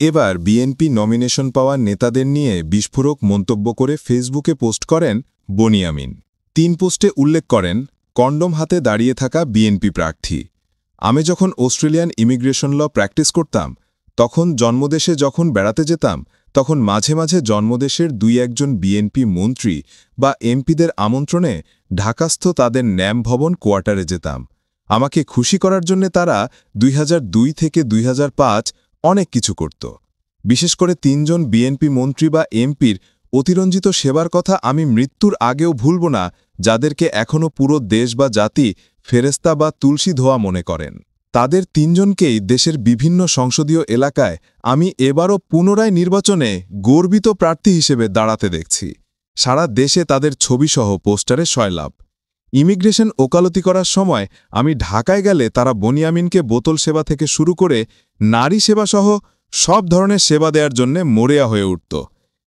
এবার BNP nomination পাওয়া নেতাদের নিয়ে বিস্ফোরক মন্তব্য করে ফেসবুকে পোস্ট করেন বনি আমিন। 3 পোস্টে উল্লেখ করেন, কন্ডম হাতে দাঁড়িয়ে থাকা বিএনপি প্রার্থী। আমি যখন অস্ট্রেলিয়ান ইমিগ্রেশন ল প্র্যাকটিস করতাম, তখন জন্মদেশে যখন বেড়াতে যেতাম, তখন মাঝে মাঝে জন্মদেশের 2-1 বিএনপি মন্ত্রী বা এমপিদের আমন্ত্রণে ঢাকাস্থ তাদের ন্যাম ভবন কোয়ার্টারে যেতাম। আমাকে খুশি করার জন্য তারা 2002 থেকে 2005 অনেক কিছু করত। বিশেষ করে 3 জন বিএনপি মন্ত্রী বা এমপির অতিরঞ্জিত সেবার কথা আমি মৃত্যুর আগেও ভুলব না, যাদেরকে এখনও পুরো দেশ বা জাতি ফেরেস্তা বা তুলসী ধোয়া মনে করেন। তাদের 3 জনকেই দেশের বিভিন্ন সংসদীয় এলাকায় আমি এবারও পুনরায় নির্বাচনে গর্বিত প্রার্থী হিসেবে দাঁড়াতে দেখছি। সারা দেশে তাদের ছবিসহ পোস্টারে সয়লাভ। ইমিগ্রেশন ওকালতি করার সময় আমি ঢাকায় গেলে তারা বনি আমিনকে বোতল সেবা থেকে শুরু করে নারী সেবাসহ সব ধরনের সেবা দেওয়ার জন্য মরিয়া হয়ে উঠত।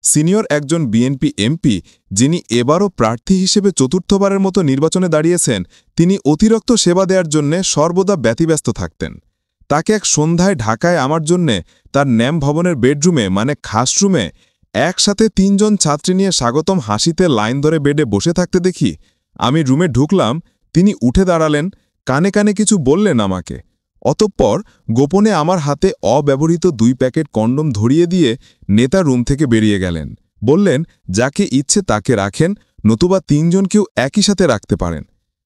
সিনিয়র একজন বিএনপি এমপি, যিনি এবারও প্রার্থী হিসেবে 4র্থবারের মতো নির্বাচনে দাঁড়িয়েছেন, তিনি অতিরিক্ত সেবা দেওয়ার জন্য সর্বদা ব্যতিব্যস্ত থাকতেন। তাকে এক সন্ধ্যায় ঢাকায় আমার জন্যে তার ন্যাম ভবনের বেডরুমে মানে খাসরুমে একসাথে 3 জন ছাত্রী নিয়ে স্বাগতম হাসিতে লাইন ধরে বেডে বসে থাকতে দেখি। আমি রুমে ঢুকলাম, তিনি উঠে দাঁড়ালেন, কানে কানে কিছু বললেন আমাকে। অতঃপর গোপনে আমার হাতে অব্যবহৃত 2 প্যাকেট কন্ডম ধরিয়ে দিয়ে নেতা রুম থেকে বেরিয়ে গেলেন। বললেন, যাকে ইচ্ছে তাকে রাখেন, নতুবা 3 জনকেও একই সাথে রাখতে পারেন।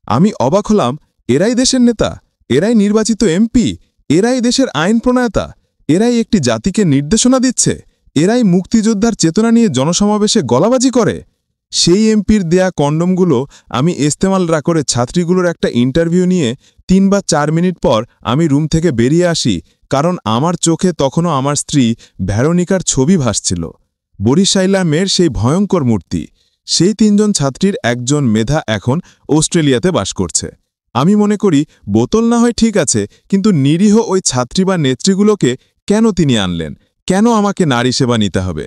আমি অবাক হলাম, এরাই দেশের নেতা, এরাই নির্বাচিত এমপি, এরাই দেশের আইন প্রণয়তা, এরাই একটি জাতিকে নির্দেশনা দিচ্ছে, এরাই মুক্তিযোদ্ধার চেতনা নিয়ে জনসমাবেশে গলাবাজি করে। সেই এমপির দেয়া কন্ডমগুলো আমি ইস্তেমাল করে ছাত্রীগুলোর একটা ইন্টারভিউ নিয়ে 3 বা 4 মিনিট পর আমি রুম থেকে বেরিয়ে আসি, কারণ আমার চোখে তখনও আমার স্ত্রী ভেরোনিকার ছবি ভাসছিল, বরিশাইলা মেয়ের সেই ভয়ঙ্কর মূর্তি। সেই 3 জন ছাত্রীর একজন মেধা এখন অস্ট্রেলিয়াতে বাস করছে। আমি মনে করি বোতল না হয় ঠিক আছে, কিন্তু নিরীহ ওই ছাত্রী বা নেত্রীগুলোকে কেন তিনি আনলেন? কেন আমাকে নারী সেবা নিতে হবে?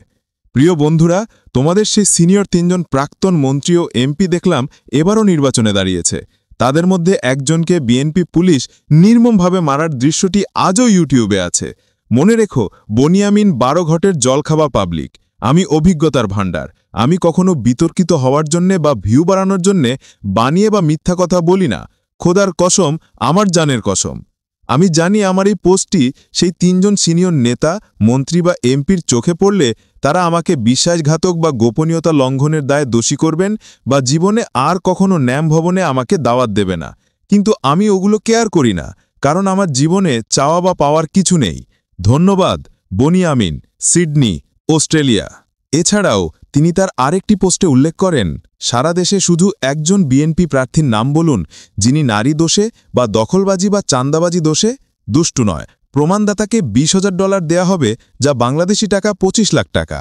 প্রিয় বন্ধুরা, তোমাদের সেই সিনিয়র 3 জন প্রাক্তন মন্ত্রী ও এমপি দেখলাম এবারও নির্বাচনে দাঁড়িয়েছে। তাদের মধ্যে একজনকে বিএনপি পুলিশ নির্মমভাবে মারার দৃশ্যটি আজও ইউটিউবে আছে। মনে রেখো, বনি আমিন 12 ঘটের জলখাওয়া পাবলিক। আমি অভিজ্ঞতার ভাণ্ডার। আমি কখনো বিতর্কিত হওয়ার জন্যে বা ভিউ বাড়ানোর জন্যে বানিয়ে বা মিথ্যা কথা বলি না। খোদার কসম, আমার জানের কসম। আমি জানি আমার এই পোস্টটি সেই 3 জন সিনিয়র নেতা, মন্ত্রী বা এমপির চোখে পড়লে তারা আমাকে বিশ্বাসঘাতক বা গোপনীয়তা লঙ্ঘনের দায়ে দোষী করবেন বা জীবনে আর কখনো ন্যাম ভবনে আমাকে দাওয়াত দেবে না। কিন্তু আমি ওগুলো কেয়ার করি না, কারণ আমার জীবনে চাওয়া বা পাওয়ার কিছু নেই। ধন্যবাদ বনি আমিন, সিডনি, অস্ট্রেলিয়া। এছাড়াও তিনি তার আরেকটি পোস্টে উল্লেখ করেন, সারা দেশে শুধু একজন বিএনপি প্রার্থীর নাম বলুন, যিনি নারী দোষে বা দখলবাজি বা চাঁদাবাজি দোষে দুষ্টু নয়। প্রমাণদাতাকে $20,000 দেয়া হবে, যা বাংলাদেশি টাকা 25 লাখ টাকা।